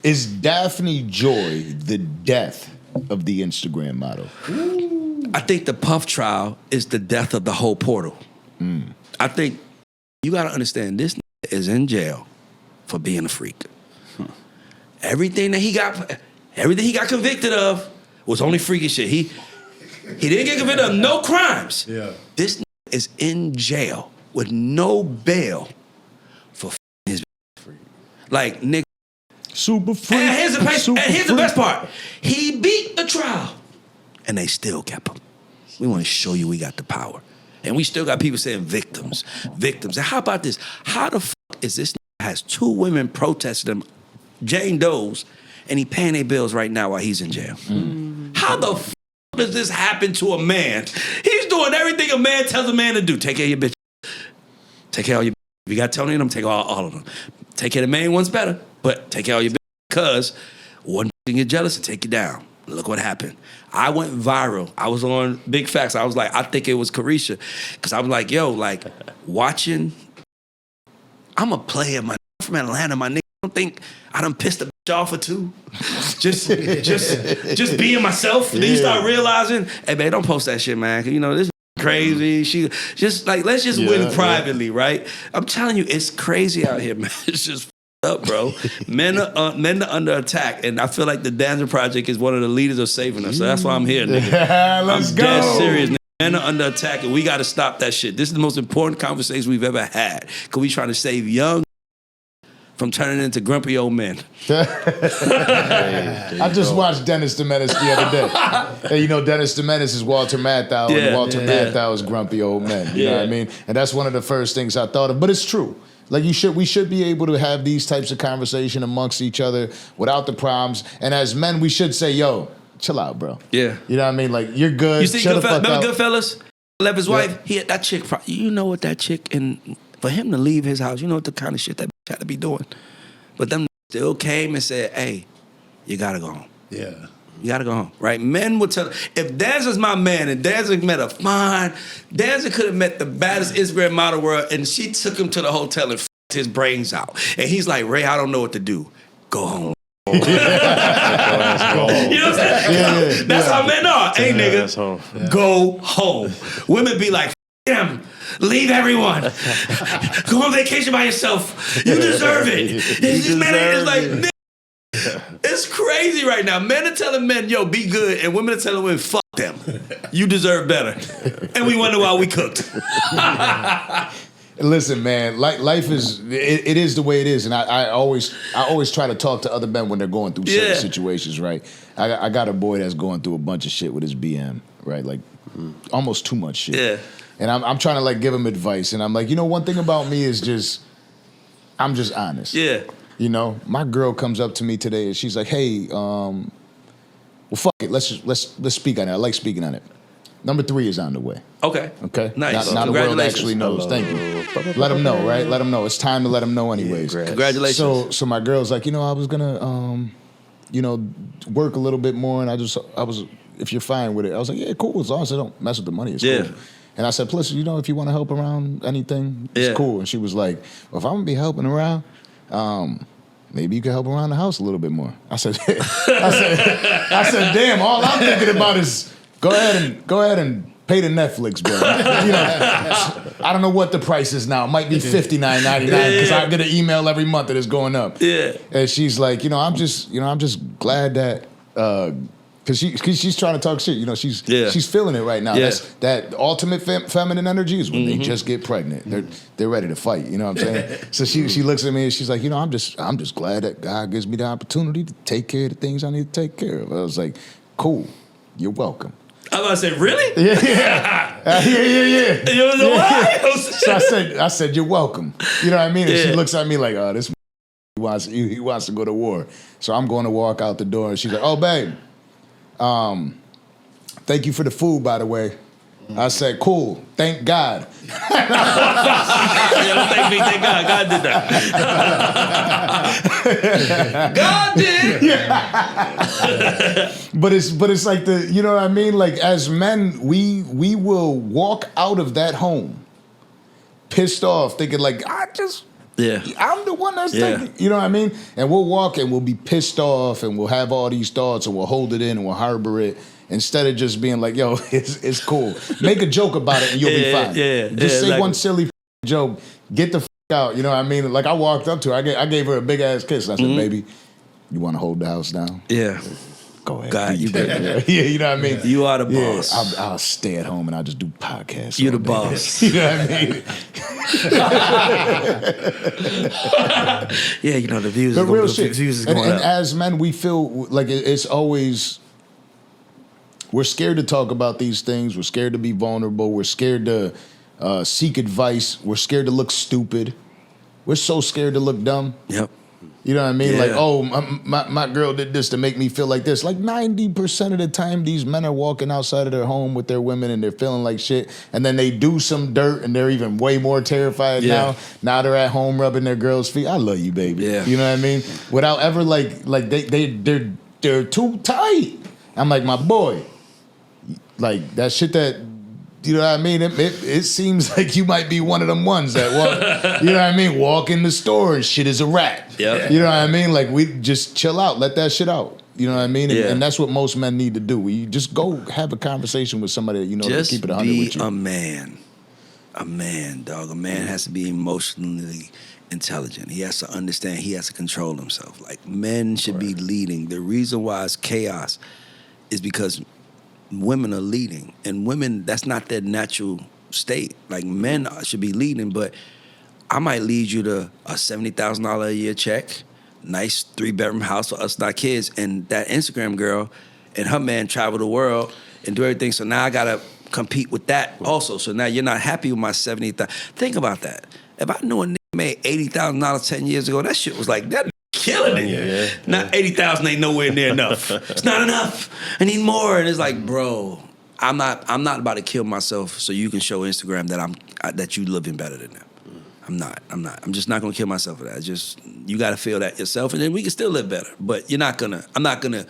Is Daphne Joy the death of the Instagram model? Ooh. I think the Puff trial is the death of the whole portal. I think you got to understand, this is in jail for being a freak. Everything he got convicted of was only freaky shit. He didn't get convicted of no crimes. Yeah. This is in jail with no bail for his like nigga. Super freak. And here's the best part. He beat the trial, and they still kept him. We want to show you we got the power. And we still got people saying victims. And how about this? How the fuck is this has 2 women protesting him, Jane Doe's, and he paying their bills right now while he's in jail? How the fuck does this happen to a man? He's doing everything a man tells a man to do. Take care of your bitch. Take care of your bitch. If you got Tony in them, take all of them. Take care of the main one's better, but take care of your bitch because one thing get jealous and take you down. Look what happened. I went viral. I was on Big Facts. I was like, I think it was Carisha. Because I was like, yo, like, watching. I'm a player, my from Atlanta, my nigga. I don't think I done pissed a bitch off or 2. just being myself. And then you start realizing, hey, man, don't post that shit, man. 'Cause, you know, this crazy. She just like, let's just win privately, right? I'm telling you, it's crazy out here, man. It's just up, bro. Men are under attack, and I feel like the Danza Project is one of the leaders of saving us. So that's why I'm here, nigga. Let's go. I'm dead serious, nigga. Men are under attack, and we got to stop that shit. This is the most important conversation we've ever had, because we trying to save young from turning into grumpy old men. I just watched Dennis the Menace the other day. And you know, Dennis the Menace is Walter Matthau, and Walter Matthau is grumpy old men. You know what I mean? And that's one of the first things I thought of. But it's true. Like we should be able to have these types of conversation amongst each other without the problems. And as men, we should say, yo, chill out, bro. Yeah. You know what I mean? Like, you're good. You see, Shut the fuck remember up. Goodfellas? Left his wife. He had that chick. You know what that chick, and for him to leave his house, you know what the kind of shit that bitch had to be doing. But them still came and said, hey, you gotta go home. Yeah. You gotta go home, right? Men would tell, if Danza's my man and Danza met a fine, Danza could have met the baddest Instagram model world, and she took him to the hotel and f***ed his brains out. And he's like, Ray, I don't know what to do. Go home. You know what I'm saying? That's how men are. Hey, nigga, go home. Women be like, him. Leave everyone. Go on vacation by yourself. You deserve it. These men is like, nigga. It's crazy right now. Men are telling men, yo, be good, and women are telling women, fuck them. You deserve better. And we wonder why we cooked. Listen, man, life is, it is the way it is. And I always try to talk to other men when they're going through certain situations, right? I got a boy that's going through a bunch of shit with his BM, right? Like almost too much shit. Yeah. And I'm trying to like give him advice. And I'm like, you know, one thing about me is I'm just honest. Yeah. You know, my girl comes up to me today and she's like, hey, well, fuck it. Let's speak on it. I like speaking on it. Number 3 is on the way. Okay. Nice. Now the world actually knows. Thank you. Let them know, right? Let them know. It's time to let them know anyways. Yeah, congratulations. So my girl's like, you know, I was gonna, you know, work a little bit more, and I was, if you're fine with it, I was like, yeah, cool. As long as I don't mess with the money, it's cool. And I said, plus, you know, if you want to help around anything, it's cool. And she was like, well, if I'm gonna be helping around, maybe you can help around the house a little bit more. I said, I said, damn, all I'm thinking about is go ahead and pay the Netflix bill. You know, I don't know what the price is now. It might be $59.99 because I get an email every month that it's going up. Yeah. And she's like, you know, I'm just glad that because she's trying to talk shit. You know, she's feeling it right now. Yeah. That ultimate feminine energy is when they just get pregnant. They're ready to fight. You know what I'm saying? So she looks at me and she's like, you know, I'm just glad that God gives me the opportunity to take care of the things I need to take care of. I was like, cool, you're welcome. I was about to say, really? Yeah. You know why? So I said, you're welcome. You know what I mean? And she looks at me like, oh, this he wants to go to war. So I'm going to walk out the door, and she's like, oh, babe, thank you for the food, by the way. I said, cool, thank God. Don't thank me, thank God. God did that. God did. But it's like you know what I mean? Like as men, we will walk out of that home pissed off, thinking like, I just Yeah. I'm the one that's thinking. You know what I mean? And we'll walk and we'll be pissed off and we'll have all these thoughts and we'll hold it in and we'll harbor it. Instead of just being like, yo, it's cool. Make a joke about it and you'll be fine. Just say one silly joke. Get the out. You know what I mean? Like I walked up to her. I gave her a big ass kiss. And I said, baby, you want to hold the house down? Yeah. Go ahead. God, you better. Yeah, you know what I mean? You are the boss. I'll stay at home and I'll just do podcasts. You're the boss. You know what I mean? Yeah, you know, the views, the real shit. The views is going and up. as men, we feel like it's always, we're scared to talk about these things. We're scared to be vulnerable. We're scared to seek advice. We're scared to look stupid. We're so scared to look dumb. Yep. You know what I mean? Yeah. Like, oh, my girl did this to make me feel like this. Like 90% of the time, these men are walking outside of their home with their women and they're feeling like shit. And then they do some dirt and they're even way more terrified now. Now they're at home rubbing their girl's feet. I love you, baby. Yeah. You know what I mean? Without ever like they're too tight. I'm like, my boy, like that shit that, you know what I mean? It seems like you might be one of them ones that walk, you know what I mean? Walk in the store and shit is a wrap. Yep. You know what I mean? Like we just chill out, let that shit out. You know what I mean? And that's what most men need to do. We just go have a conversation with somebody that you know just to keep it 100 with you. a man. A man, dog. A man has to be emotionally intelligent. He has to understand. He has to control himself. Like men should be leading. The reason why it's chaos is because women are leading, and women, that's not their natural state. Like men should be leading, but I might lead you to a $70,000 a year check, nice 3-bedroom house for us, not kids, and that Instagram girl and her man travel the world and do everything. So now I gotta compete with that also. So now you're not happy with my $70,000. Think about that. If I knew a nigga made $80,000 10 years ago, that shit was like that. Killing it. Yeah. Not 80,000 ain't nowhere near enough. It's not enough. I need more. And it's like, bro, I'm not about to kill myself so you can show Instagram that you living better than them. I'm not. I'm just not gonna kill myself for that. Just you gotta feel that yourself, and then we can still live better. But I'm not gonna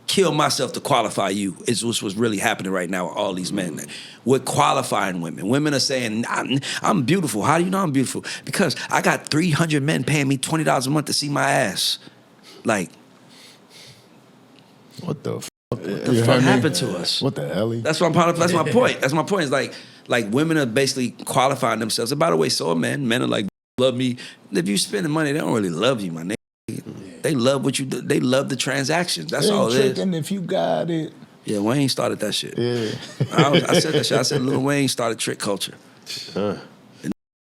kill myself to qualify you. It's what's really happening right now with all these men. We're qualifying women. Women are saying, I'm beautiful. How do you know I'm beautiful? Because I got 300 men paying me $20 a month to see my ass. Like, What the fuck? what the fuck happened to us? What the hell? That's my point. That's my point. It's like women are basically qualifying themselves. And by the way, so are men. Men are like, love me. If you spending money, they don't really love you, my nigga. They love what you do. They love the transactions. That's all it is. And if you got it. Yeah, Wayne started that shit. Yeah. I said that shit. I said Lil Wayne started trick culture. And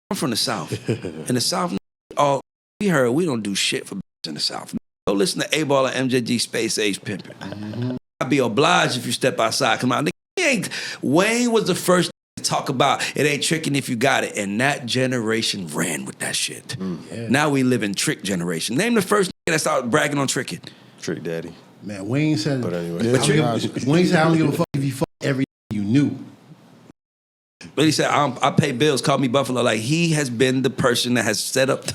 I'm from the South. In the South, all we heard, we don't do shit for in the South. Go listen to A-Ball and MJG Space Age Pimpin'. I'd be obliged if you step outside. Come on, nigga. Wayne was the first to talk about it ain't tricking if you got it. And that generation ran with that shit. Yeah. Now we live in trick generation. Name the first nigga that started bragging on tricking. Trick Daddy. Man, Wayne said. But anyway, Wayne said, "I don't give a fuck if you fuck every you knew." But he said, I pay bills, call me Buffalo. Like, he has been the person that has set up.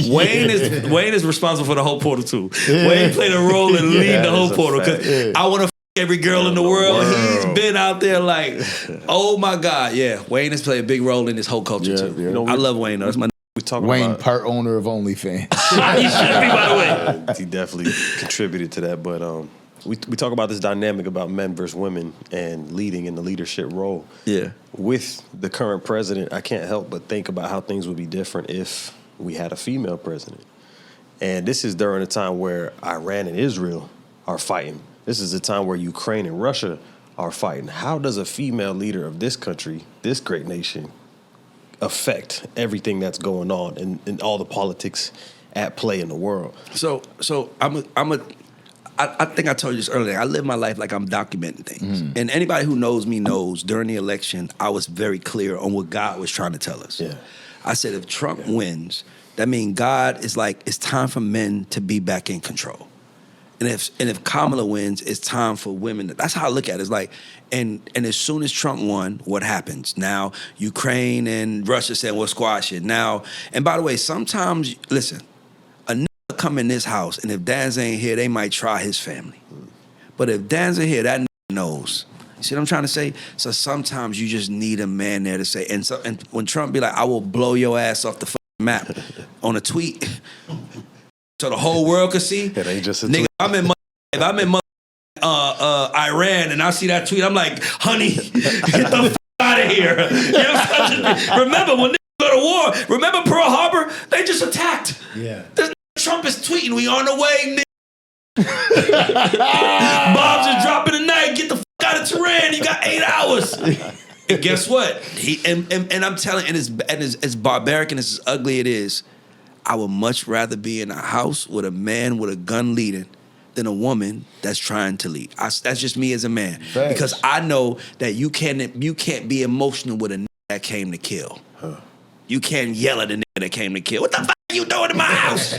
Wayne is responsible for the whole portal, too. Yeah. Wayne played a role in leading the whole portal. Because I want to every girl in the world. He's been out there like, oh, my God. Yeah, Wayne has played a big role in this whole culture, too. Yeah. You know, I love Wayne, though. That's my Wayne, about, part owner of OnlyFans. He should be, by the way. He definitely contributed to that. But we talk about this dynamic about men versus women and leading in the leadership role. Yeah. With the current president, I can't help but think about how things would be different if we had a female president. And this is during a time where Iran and Israel are fighting. This is a time where Ukraine and Russia are fighting. How does a female leader of this country, this great nation, affect everything that's going on and all the politics at play in the world? So I think I told you this earlier. I live my life like I'm documenting things. And anybody who knows me knows during the election, I was very clear on what God was trying to tell us. Yeah. I said, if Trump wins, that means God is like, it's time for men to be back in control. And if Kamala wins, it's time for women. That's how I look at it. It's like, and as soon as Trump won, what happens? Now, Ukraine and Russia saying, well, squash it. Now, and by the way, sometimes, listen, a nigga come in this house, and if Danza ain't here, they might try his family. But if Danza here, that nigga knows. You see what I'm trying to say? So sometimes you just need a man there to say, and when Trump be like, I will blow your ass off the map on a tweet so the whole world could see. It ain't just a nigga, tweet. if I'm in Iran and I see that tweet, I'm like, honey, get the f*** out of here. You know what I'm saying? Remember when niggas go to war, remember Pearl Harbor? They just attacked. Yeah. Trump is tweeting, we on the way, nigga. Bombs are dropping tonight. Get the f*** out of Tehran. You got 8 hours. And guess what? And I'm telling, and as barbaric and as ugly it is, I would much rather be in a house with a man with a gun leading than a woman that's trying to lead. That's just me as a man. Thanks. Because I know that you can't be emotional with a nigga that came to kill. Huh. You can't yell at a nigga that came to kill. What the fuck are you doing in my house?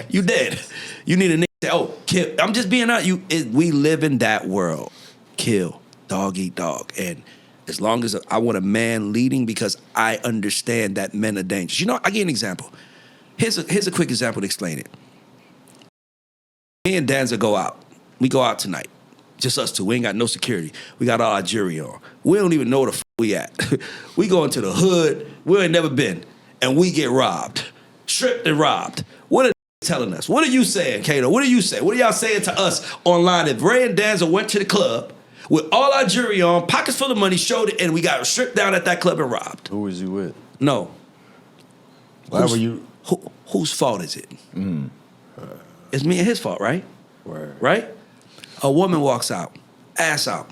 You dead. You need a nigga to say, oh, kill. I'm just being honest. We live in that world. Kill. Dog eat dog. And as long as I want a man leading, because I understand that men are dangerous. You know, I give you an example. Here's a quick example to explain it. Me and Danza go out. We go out tonight. Just us two. We ain't got no security. We got all our jury on. We don't even know where the f*** we at. We go into the hood. We ain't never been. And we get robbed. Stripped and robbed. What are they telling us? What are you saying, Kato? What are you saying? What are y'all saying to us online? If Ray and Danza went to the club with all our jury on, pockets full of money, showed it, and we got stripped down at that club and robbed. Who was you with? No. Why were you? Whose fault is it? It's me and his fault, right? Word. Right? A woman walks out, ass out.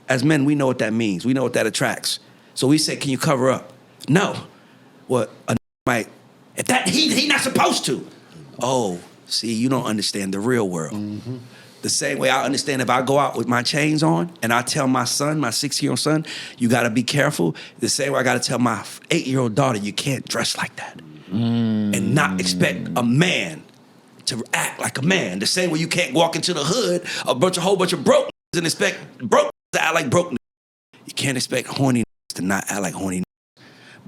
As men, we know what that means. We know what that attracts. So we say, can you cover up? No. What? A might, if that, he not supposed to. Oh, see, you don't understand the real world. Mm-hmm. The same way I understand if I go out with my chains on and I tell my son, my 6-year-old son, you got to be careful. The same way I got to tell my 8-year-old daughter, you can't dress like that. And not expect a man to act like a man. The same way you can't walk into the hood, a whole bunch of broke and expect broke to act like broke. You can't expect horny to not act like horny.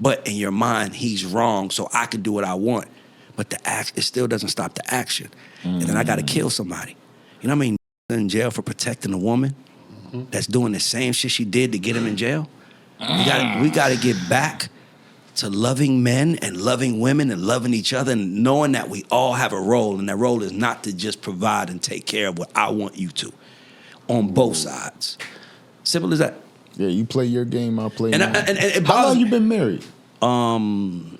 But in your mind, he's wrong, so I can do what I want. But the act, it still doesn't stop the action. And then I got to kill somebody. You know what I mean? In jail for protecting a woman that's doing the same shit she did to get him in jail. We got to get back to loving men and loving women and loving each other and knowing that we all have a role, and that role is not to just provide and take care of what I want you to, on both sides. Simple as that. Yeah, you play your game, I'll play mine. And how long you been married? Going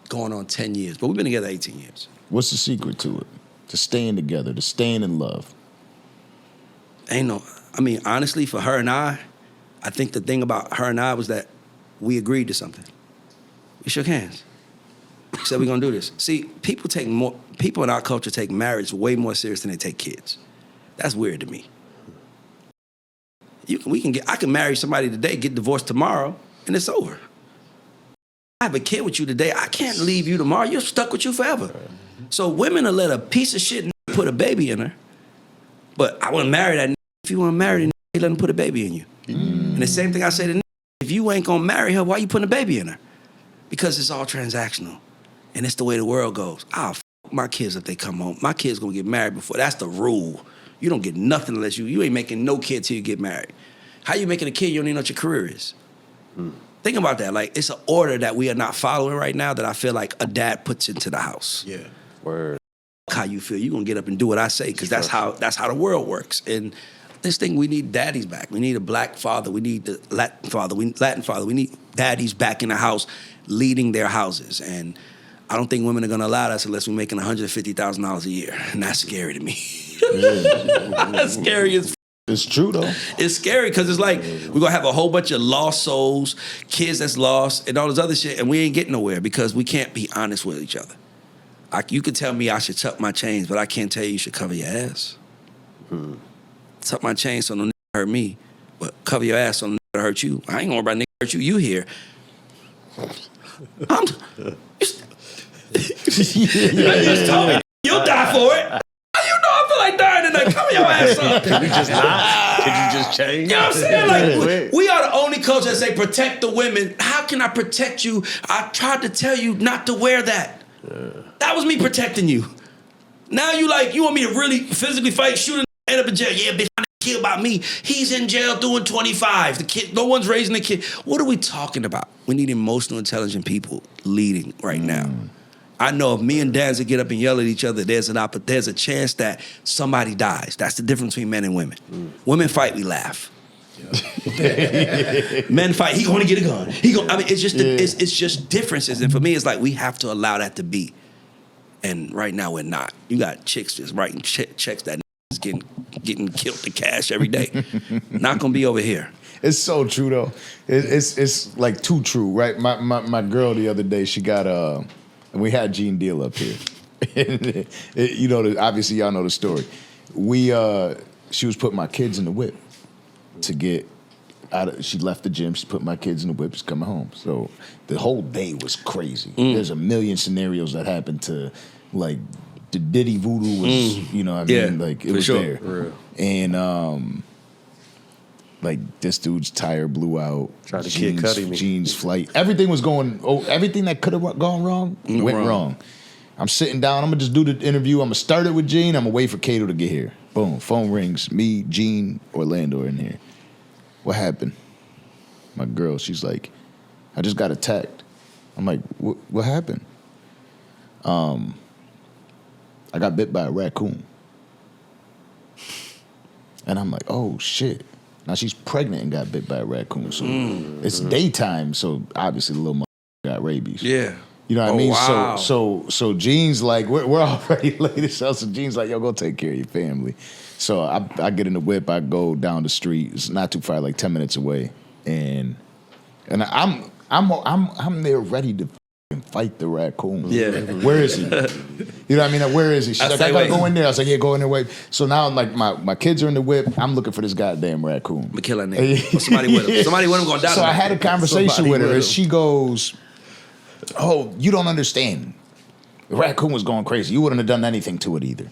on 10 years, but we've been together 18 years. What's the secret to it? To staying together, to staying in love? Honestly, for her and I think the thing about her and I was that we agreed to something. We shook hands. We said we're gonna do this. See, people in our culture take marriage way more serious than they take kids. That's weird to me. I can marry somebody today, get divorced tomorrow, and it's over. I have a kid with you today, I can't leave you tomorrow, you're stuck with you forever. So women will let a piece of shit put a baby in her, but I wanna marry that. If you wanna marry that, let him put a baby in you. And the same thing I say to if you ain't gonna marry her, why you putting a baby in her? Because it's all transactional. And it's the way the world goes. I'll f my kids if they come home. My kids gonna get married before. That's the rule. You don't get nothing unless you ain't making no kid till you get married. How you making a kid? You don't even know what your career is. Think about that. Like, it's an order that we are not following right now that I feel like a dad puts into the house. Yeah. Word. How you feel. You're gonna get up and do what I say, because that's how the world works. And this thing, we need daddies back. We need a black father. We need the Latin father. We need daddies back in the house leading their houses. And I don't think women are going to allow us unless we're making $150,000 a year. And that's scary to me. That's scary as It's true, though. It's scary because it's like we're going to have a whole bunch of lost souls, kids that's lost, and all this other shit, and we ain't getting nowhere because we can't be honest with each other. You could tell me I should tuck my chains, but I can't tell you should cover your ass. Tuck my chains so no nigga hurt me, but cover your ass so no nigga hurt you. I ain't gonna worry about nigga hurt you. You here. You just told me you'll die for it. You know I feel like dying tonight. Cover your ass up. Can you just not? Can you just change? You know what I'm saying? Like, we are the only culture that say protect the women. How can I protect you? I tried to tell you not to wear that. That was me protecting you. Now you want me to really physically fight, shoot, and end up in jail. Yeah, bitch, kid about me. He's in jail doing 25. The kid, no one's raising the kid. What are we talking about? We need emotional, intelligent people leading right now. I know if me and Danza get up and yell at each other, there's a chance that somebody dies. That's the difference between men and women. Women fight, we laugh. Men fight. He going to get a gun. It's just it's just differences. And for me, it's like we have to allow that to be. And right now we're not. You got chicks just writing checks that is getting killed to cash every day. Not gonna be over here. It's so true though. It's like too true, right? My girl the other day, she got and we had Gene Deal up here. You know, obviously y'all know the story. She was putting my kids in the whip to get out. She left the gym. She put my kids in the whip. She's coming home. So the whole day was crazy. There's a million scenarios that happened to, like, the Diddy voodoo was, you know what I mean? Like, it was there. Real. And, like, this dude's tire blew out. Tried to Kid Cudi me. Gene's flight. Everything was everything that could have gone wrong went wrong. I'm sitting down. I'm going to just do the interview. I'm going to start it with Gene. I'm going to wait for Kato to get here. Boom. Phone rings. Me, Gene, Orlando are in here. What happened? My girl, she's like, I just got attacked. I'm like, what happened? I got bit by a raccoon. And I'm like, oh, shit. Now she's pregnant and got bit by a raccoon. So it's daytime, so obviously the little motherfucker got rabies. Yeah. You know what I mean? Wow. So Gene's like, we're already late as hell. So Gene's like, yo, go take care of your family. So I get in the whip. I go down the street. It's not too far, like 10 minutes away, and I'm there ready to fight the raccoon. Yeah. Where is he? You know what I mean? Like, where is he? She's like, I gotta go in there. I was like, yeah, go in there. Wait. So now, like, my kids are in the whip. I'm looking for this goddamn raccoon. I'm kill that nigga. Somebody with him. Somebody with him gonna die. So I had a conversation with her, and she goes, "Oh, you don't understand. The raccoon was going crazy. You wouldn't have done anything to it either."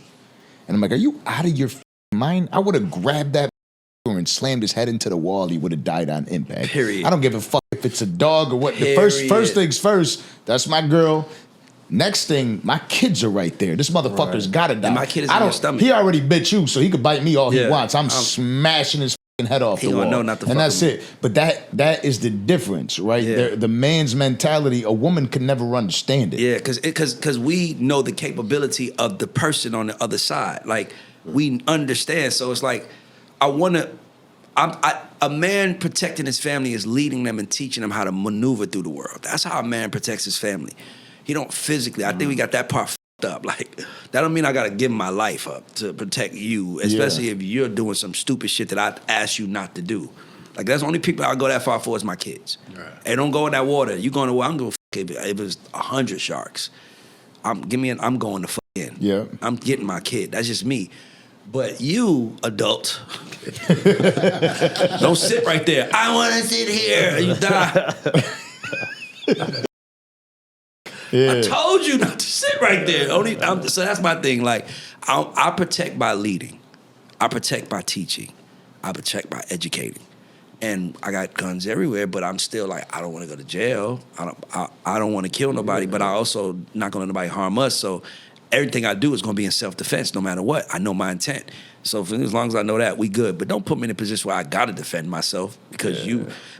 And I'm like, "Are you out of your mind? I would have grabbed that and slammed his head into the wall. He would have died on impact. Period. I don't give a fuck if it's a dog or what. The first things first. That's my girl. Next thing, my kids are right there. This motherfucker's gotta die. And my kid is in your stomach. He already bit you, so he could bite me all he wants. I'm smashing his head off the wall. Know not to and that's it. But that is the difference, right? Yeah. The man's mentality, a woman can never understand it. Yeah, because we know the capability of the person on the other side. Like, we understand. So it's like, a man protecting his family is leading them and teaching them how to maneuver through the world. That's how a man protects his family. He don't physically. I think we got that part fucked up. Like, that don't mean I got to give my life up to protect you, especially if you're doing some stupid shit that I asked you not to do. Like, that's the only people I go that far for is my kids. Right. Hey, don't go in that water. You going to water? I'm going to fuck if it's 100 sharks. I'm going to fuck in. Yeah. I'm getting my kid. That's just me. But you, adult, don't sit right there. I want to sit here. And you die. I told you not to sit right there. So that's my thing. Like, I protect by leading. I protect by teaching. I protect by educating. And I got guns everywhere, but I'm still like, I don't want to go to jail. I don't want to kill nobody, but I also not going to let nobody harm us. So everything I do is going to be in self-defense no matter what. I know my intent. So as long as I know that, we good. But don't put me in a position where I got to defend myself because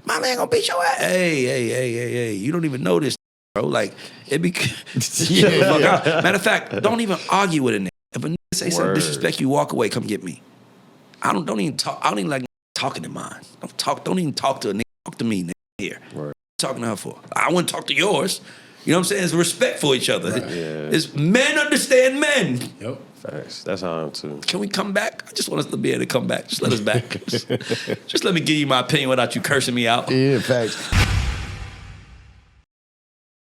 my man going to beat your ass. Hey. You don't even know this, bro. Like, it be... Matter of fact, don't even argue with a nigga. If a nigga say something disrespect you, walk away, come get me. I don't even talk. I don't even like talking to mine. Don't even talk to a nigga. Talk to me, nigga, here. Word. What are you talking to her for? I wouldn't talk to yours. You know what I'm saying? It's respect for each other. Right. It's men understand men. Yep. Facts. That's how I am too. Can we come back? I just want us to be able to come back. Just let us back. Just let me give you my opinion without you cursing me out. Yeah, facts.